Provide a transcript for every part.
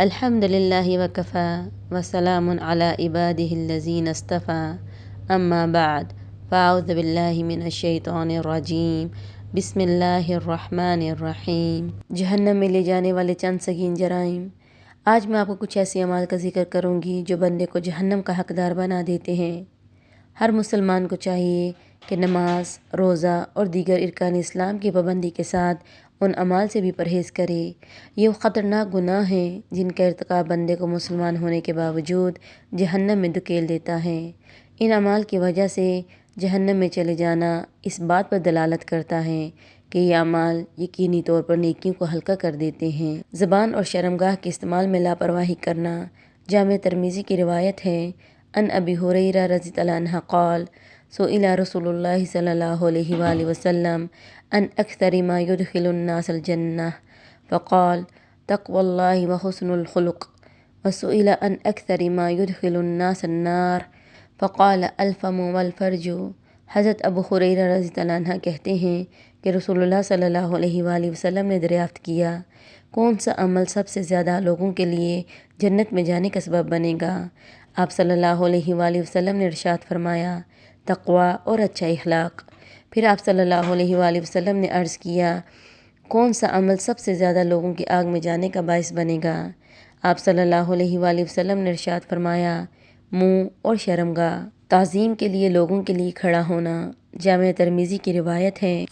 الحمد للہ وکفا وسلام علی عبادہ الذین اصطفیٰ اما بعد فاعوذ باللہ من الشیطان الرجیم بسم اللہ الرحمن الرحیم۔ جہنم میں لے جانے والے چند سنگین جرائم۔ آج میں آپ کو کچھ ایسے اعمال کا ذکر کروں گی جو بندے کو جہنم کا حقدار بنا دیتے ہیں۔ ہر مسلمان کو چاہیے کہ نماز، روزہ اور دیگر ارکان اسلام کی پابندی کے ساتھ ان اعمال سے بھی پرہیز کرے۔ یہ وہ خطرناک گناہ ہیں جن کا ارتکاب بندے کو مسلمان ہونے کے باوجود جہنم میں دھکیل دیتا ہے۔ ان اعمال کی وجہ سے جہنم میں چلے جانا اس بات پر دلالت کرتا ہے کہ یہ اعمال یقینی طور پر نیکیوں کو ہلکا کر دیتے ہیں۔ زبان اور شرمگاہ کے استعمال میں لاپرواہی کرنا۔ جامع ترمذی کی روایت ہے، ان ابی ہریرہ رضی اللہ عنہ قال سئل رسول اللہ صلی اللہ علیہ وآلہ وسلم عن اکثر ما يدخل الناس الجنہ فقال تقوى اللہ وحسن الخلق، وسئل عن اکثر ما يدخل الناس النار فقال الفم والفرج۔ حضرت ابو ہریرہ رضی اللہ عنہ کہتے ہیں کہ رسول اللہ صلی اللہ علیہ وآلہ وسلم نے دریافت کیا، کون سا عمل سب سے زیادہ لوگوں کے لیے جنت میں جانے کا سبب بنے گا؟ آپ صلی اللہ علیہ وآلہ وسلم نے ارشاد فرمایا، تقوی اور اچھا اخلاق۔ پھر آپ صلی اللہ علیہ وآلہ وسلم نے عرض کیا، کون سا عمل سب سے زیادہ لوگوں کی آگ میں جانے کا باعث بنے گا؟ آپ صلی اللہ علیہ وآلہ وسلم نے ارشاد فرمایا، منہ اور شرمگاہ۔ تعظیم کے لیے لوگوں کے لیے کھڑا ہونا۔ جامع ترمذی کی روایت ہے،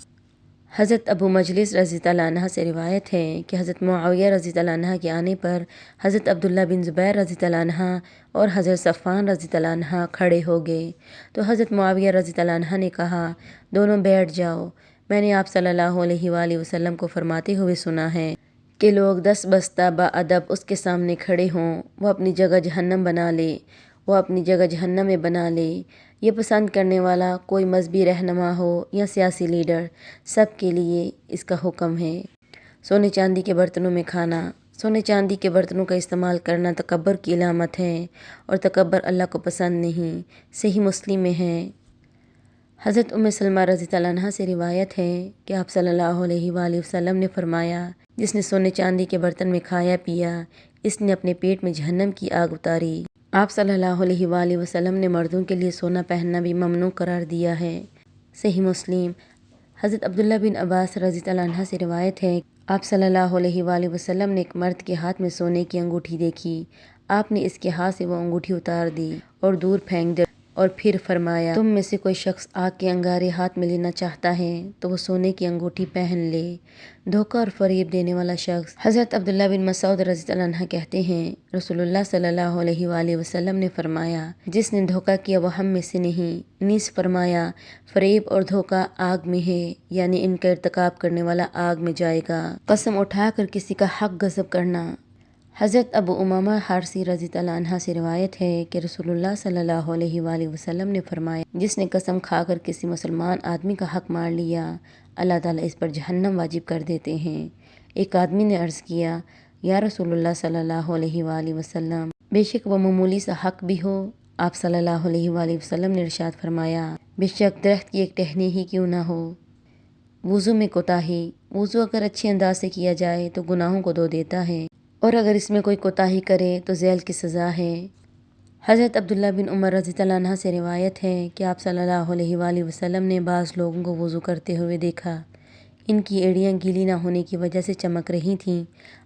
حضرت ابو مجلس رضی اللہ عنہ سے روایت ہے کہ حضرت معاویہ رضی اللہ عنہ کے آنے پر حضرت عبداللہ بن زبیر رضی اللہ عنہ اور حضرت صفوان رضی اللہ عنہ کھڑے ہو گئے تو حضرت معاویہ رضی اللہ عنہ نے کہا، دونوں بیٹھ جاؤ۔ میں نے آپ صلی اللہ علیہ وآلہ وسلم کو فرماتے ہوئے سنا ہے کہ لوگ دست بستہ باادب اس کے سامنے کھڑے ہوں، وہ اپنی جگہ جہنم بنا لے، وہ اپنی جگہ جہنم میں بنا لے۔ یہ پسند کرنے والا کوئی مذہبی رہنما ہو یا سیاسی لیڈر، سب کے لیے اس کا حکم ہے۔ سونے چاندی کے برتنوں میں کھانا۔ سونے چاندی کے برتنوں کا استعمال کرنا تکبر کی علامت ہے اور تکبر اللہ کو پسند نہیں۔ صحیح مسلم میں ہے۔ حضرت ام سلمہ رضی اللہ عنہ سے روایت ہے کہ آپ صلی اللہ علیہ وآلہ وسلم نے فرمایا، جس نے سونے چاندی کے برتن میں کھایا پیا، اس نے اپنے پیٹ میں جہنم کی آگ اتاری۔ آپ صلی اللہ علیہ وآلہ وسلم نے مردوں کے لیے سونا پہننا بھی ممنوع قرار دیا ہے۔ صحیح مسلم۔ حضرت عبداللہ بن عباس رضی اللہ عنہ سے روایت ہے، آپ صلی اللہ علیہ وآلہ وسلم نے ایک مرد کے ہاتھ میں سونے کی انگوٹھی دیکھی۔ آپ نے اس کے ہاتھ سے وہ انگوٹھی اتار دی اور دور پھینک دی اور پھر فرمایا، تم میں سے کوئی شخص آگ کے انگارے ہاتھ میں لینا چاہتا ہے تو وہ سونے کی انگوٹھی پہن لے۔ دھوکہ اور فریب دینے والا شخص۔ حضرت عبداللہ بن مسعود رضی اللہ عنہ کہتے ہیں، رسول اللہ صلی اللہ علیہ وآلہ وسلم نے فرمایا، جس نے دھوکہ کیا وہ ہم میں سے نہیں۔ نیز فرمایا، فریب اور دھوکہ آگ میں ہے، یعنی ان کا ارتکاب کرنے والا آگ میں جائے گا۔ قسم اٹھا کر کسی کا حق غصب کرنا۔ حضرت ابو امامہ حارثی رضی اللہ عنہ سے روایت ہے کہ رسول اللہ صلی اللہ علیہ وآلہ وسلم نے فرمایا، جس نے قسم کھا کر کسی مسلمان آدمی کا حق مار لیا، اللہ تعالیٰ اس پر جہنم واجب کر دیتے ہیں۔ ایک آدمی نے عرض کیا، یا رسول اللہ صلی اللہ علیہ وآلہ وسلم، بے شک وہ معمولی سا حق بھی ہو؟ آپ صلی اللہ علیہ وآلہ وسلم نے ارشاد فرمایا، بے شک درخت کی ایک ٹہنی ہی کیوں نہ ہو۔ وضو میں کوتاہی۔ وضو اگر اچھے انداز سے کیا جائے تو گناہوں کو دھو دیتا ہے، اور اگر اس میں کوئی کوتاہی کرے تو ذیل کی سزا ہے۔ حضرت عبداللہ بن عمر رضی اللہ عنہ سے روایت ہے کہ آپ صلی اللہ علیہ وآلہ وسلم نے بعض لوگوں کو وضو کرتے ہوئے دیکھا، ان کی ایڑیاں گیلی نہ ہونے کی وجہ سے چمک رہی تھیں۔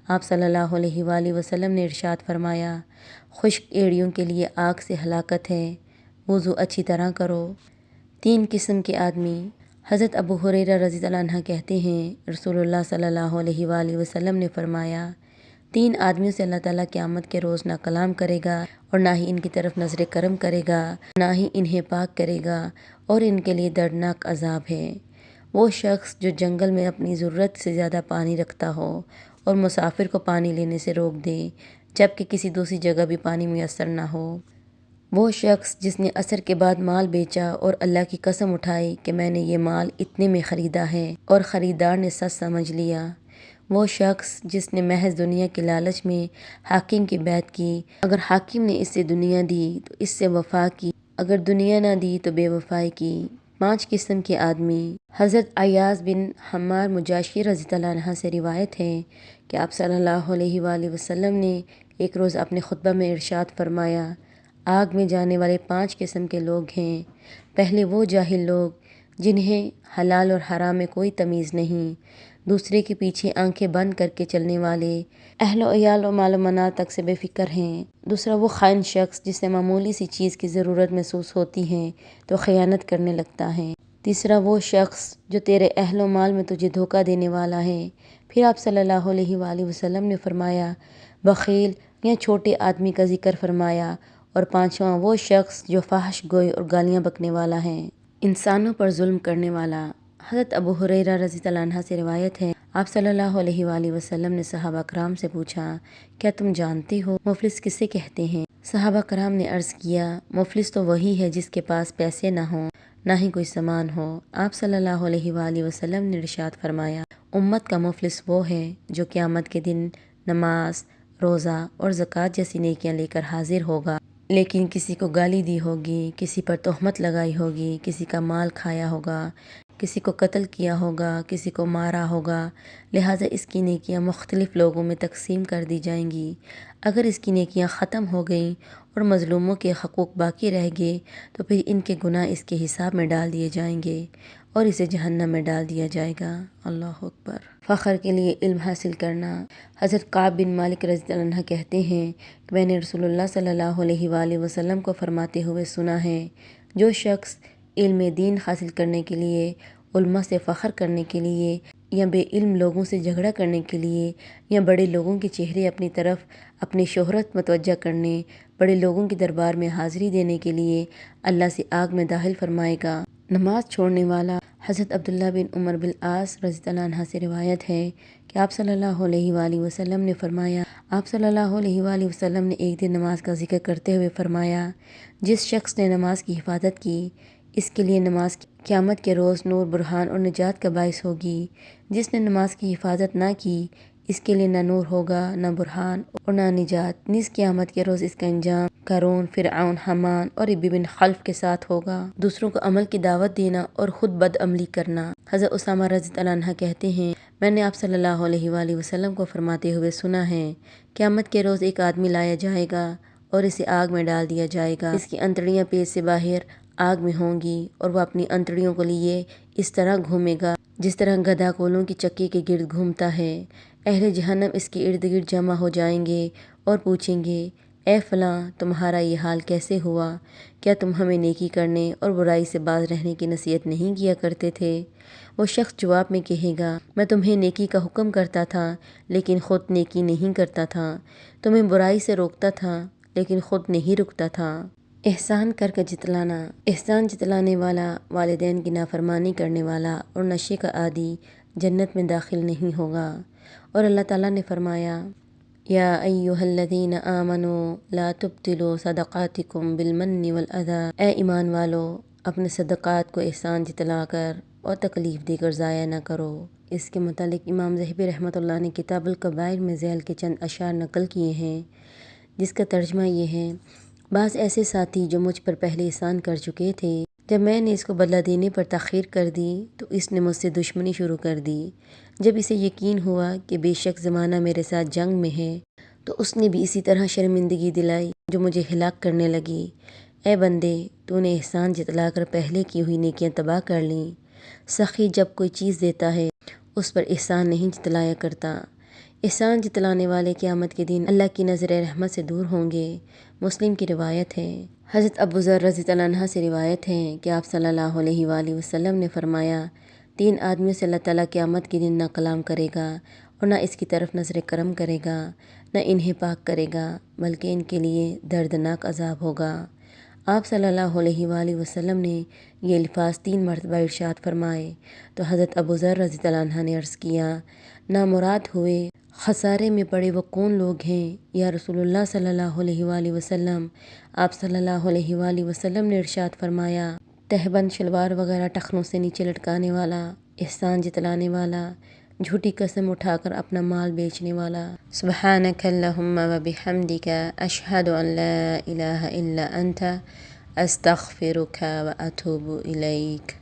آپ صلی اللہ علیہ وآلہ وسلم نے ارشاد فرمایا، خشک ایڑیوں کے لیے آگ سے ہلاکت ہے، وضو اچھی طرح کرو۔ تین قسم کے آدمی۔ حضرت ابو ہریرہ رضی اللہ عنہ کہتے ہیں، رسول اللہ صلی اللہ علیہ وآلہ وسلم نے فرمایا، تین آدمیوں سے اللہ تعالیٰ قیامت کے روز نہ کلام کرے گا اور نہ ہی ان کی طرف نظر کرم کرے گا، نہ ہی انہیں پاک کرے گا، اور ان کے لیے دردناک عذاب ہے۔ وہ شخص جو جنگل میں اپنی ضرورت سے زیادہ پانی رکھتا ہو اور مسافر کو پانی لینے سے روک دے جبکہ کسی دوسری جگہ بھی پانی میسر نہ ہو۔ وہ شخص جس نے عصر کے بعد مال بیچا اور اللہ کی قسم اٹھائی کہ میں نے یہ مال اتنے میں خریدا ہے اور خریدار نے سچ سمجھ لیا۔ وہ شخص جس نے محض دنیا کے لالچ میں حاکم کی بیعت کی، اگر حاکم نے اس سے دنیا دی تو اس سے وفا کی، اگر دنیا نہ دی تو بے وفائی کی۔ 5 قسم کے آدمی۔ حضرت ایاز بن حمار مجاشی رضی اللہ عنہ سے روایت ہے کہ آپ صلی اللہ علیہ وآلہ وسلم نے ایک روز اپنے خطبہ میں ارشاد فرمایا، آگ میں جانے والے 5 قسم کے لوگ ہیں۔ پہلے وہ جاہل لوگ جنہیں حلال اور حرام میں کوئی تمیز نہیں، دوسرے کے پیچھے آنکھیں بند کر کے چلنے والے، اہل و عیال و مال و منال تک سے بے فکر ہیں۔ دوسرا وہ خائن شخص جسے معمولی سی چیز کی ضرورت محسوس ہوتی ہے تو خیانت کرنے لگتا ہے۔ تیسرا وہ شخص جو تیرے اہل و مال میں تجھے دھوکہ دینے والا ہے۔ پھر آپ صلی اللہ علیہ وآلہ وسلم نے فرمایا، بخیل یا چھوٹے آدمی کا ذکر فرمایا، اور پانچواں وہ شخص جو فحش گوئی اور گالیاں بکنے والا ہے، انسانوں پر ظلم کرنے والا۔ حضرت ابو ہریرہ رضی اللہ عنہ سے روایت ہے، آپ صلی اللہ علیہ وآلہ وسلم نے صحابہ کرام سے پوچھا، کیا تم جانتے ہو مفلس کسے کہتے ہیں؟ صحابہ کرام نے عرض کیا، مفلس تو وہی ہے جس کے پاس پیسے نہ ہوں، نہ ہی کوئی سامان ہو۔ آپ صلی اللہ علیہ وآلہ وسلم نے ارشاد فرمایا، امت کا مفلس وہ ہے جو قیامت کے دن نماز، روزہ اور زکوٰۃ جیسی نیکیاں لے کر حاضر ہوگا، لیکن کسی کو گالی دی ہوگی، کسی پر تہمت لگائی ہوگی، کسی کا مال کھایا ہوگا، کسی کو قتل کیا ہوگا، کسی کو مارا ہوگا، لہٰذا اس کی نیکیاں مختلف لوگوں میں تقسیم کر دی جائیں گی۔ اگر اس کی نیکیاں ختم ہو گئیں اور مظلوموں کے حقوق باقی رہ گئے تو پھر ان کے گناہ اس کے حساب میں ڈال دیے جائیں گے اور اسے جہنم میں ڈال دیا جائے گا۔ اللہ اکبر۔ فخر کے لیے علم حاصل کرنا۔ حضرت کعب بن مالک رضی اللہ عنہ کہتے ہیں کہ میں نے رسول اللہ صلی اللہ علیہ وآلہ وسلم کو فرماتے ہوئے سنا ہے، جو شخص علم دین حاصل کرنے کے لیے، علماء سے فخر کرنے کے لیے، یا بے علم لوگوں سے جھگڑا کرنے کے لیے، یا بڑے لوگوں کے چہرے اپنی طرف اپنی شہرت متوجہ کرنے، بڑے لوگوں کے دربار میں حاضری دینے کے لیے اللہ سے آگ میں داخل فرمائے گا۔ نماز چھوڑنے والا۔ حضرت عبداللہ بن عمر بن العاص رضی اللہ عنہ سے روایت ہے کہ آپ صلی اللہ علیہ وآلہ وسلم نے فرمایا، آپ صلی اللہ علیہ وآلہ وسلم نے ایک دن نماز کا ذکر کرتے ہوئے فرمایا، جس شخص نے نماز کی حفاظت کی، اس کے لیے نماز قیامت کے روز نور، برہان اور نجات کا باعث ہوگی۔ جس نے نماز کی حفاظت نہ کی، اس کے لیے نہ نور ہوگا، نہ برہان اور نہ نجات، نیز قیامت کے روز اس کا انجام قارون، فرعون، حامان اور ابی بن خلف کے ساتھ ہوگا۔ دوسروں کو عمل کی دعوت دینا اور خود بد عملی کرنا۔ حضرت اسامہ رضی اللہ عنہ کہتے ہیں، میں نے آپ صلی اللہ علیہ وآلہ وسلم کو فرماتے ہوئے سنا ہے، قیامت کے روز ایک آدمی لایا جائے گا اور اسے آگ میں ڈال دیا جائے گا، اس کی انتڑیاں پیٹ سے باہر آگ میں ہوں گی اور وہ اپنی انتڑیوں کو لیے اس طرح گھومے گا جس طرح گدھا کولوں کی چکی کے گرد گھومتا ہے۔ اہل جہنم اس کے ارد گرد جمع ہو جائیں گے اور پوچھیں گے، اے فلاں، تمہارا یہ حال کیسے ہوا؟ کیا تم ہمیں نیکی کرنے اور برائی سے باز رہنے کی نصیحت نہیں کیا کرتے تھے؟ وہ شخص جواب میں کہے گا، میں تمہیں نیکی کا حکم کرتا تھا لیکن خود نیکی نہیں کرتا تھا، تمہیں برائی سے روکتا تھا لیکن خود نہیں رکتا تھا۔ احسان کر کے جتلانا۔ احسان جتلانے والا، والدین کی نافرمانی کرنے والا اور نشے کا عادی جنت میں داخل نہیں ہوگا۔ اور اللہ تعالیٰ نے فرمایا، یا ایھا الذین آمنوا لا تبطلوا صدقاتکم بالمن والأذی، اے ایمان والو، اپنے صدقات کو احسان جتلا کر اور تکلیف دے کر ضائع نہ کرو۔ اس کے متعلق امام ذہبی رحمۃ اللہ نے کتاب الکبائر میں ذیل کے چند اشعار نقل کیے ہیں، جس کا ترجمہ یہ ہے، بعض ایسے ساتھی جو مجھ پر پہلے احسان کر چکے تھے، جب میں نے اس کو بدلہ دینے پر تاخیر کر دی تو اس نے مجھ سے دشمنی شروع کر دی۔ جب اسے یقین ہوا کہ بے شک زمانہ میرے ساتھ جنگ میں ہے تو اس نے بھی اسی طرح شرمندگی دلائی جو مجھے ہلاک کرنے لگی۔ اے بندے، تو نے احسان جتلا کر پہلے کی ہوئی نیکیاں تباہ کر لیں۔ سخی جب کوئی چیز دیتا ہے اس پر احسان نہیں جتلایا کرتا۔ احسان جتلانے والے قیامت کے دن اللہ کی نظر رحمت سے دور ہوں گے۔ مسلم کی روایت ہے۔ حضرت ابو ذر رضی اللہ عنہ سے روایت ہے کہ آپ صلی اللہ علیہ وآلہ وسلم نے فرمایا، 3 آدمیوں سے اللہ تعالیٰ قیامت کے دن نہ کلام کرے گا اور نہ اس کی طرف نظر کرم کرے گا، نہ انہیں پاک کرے گا، بلکہ ان کے لیے دردناک عذاب ہوگا۔ آپ صلی اللہ علیہ وآلہ وسلم نے یہ الفاظ 3 مرتبہ ارشاد فرمائے تو حضرت ابو ذر رضی اللہ عنہ نے عرض کیا، نامراد ہوئے، خسارے میں پڑے وہ کون لوگ ہیں یا رسول اللہ صلی اللہ علیہ وآلہ وسلم؟ آپ صلی اللہ علیہ وآلہ وسلم نے ارشاد فرمایا، تہبند شلوار وغیرہ ٹخنوں سے نیچے لٹکانے والا، احسان جتلانے والا، جھوٹی قسم اٹھا کر اپنا مال بیچنے والا۔ سبحانک اللہم و بحمدک، اشہد ان لا الہ الا انت، استغفرک و اتوب الیک۔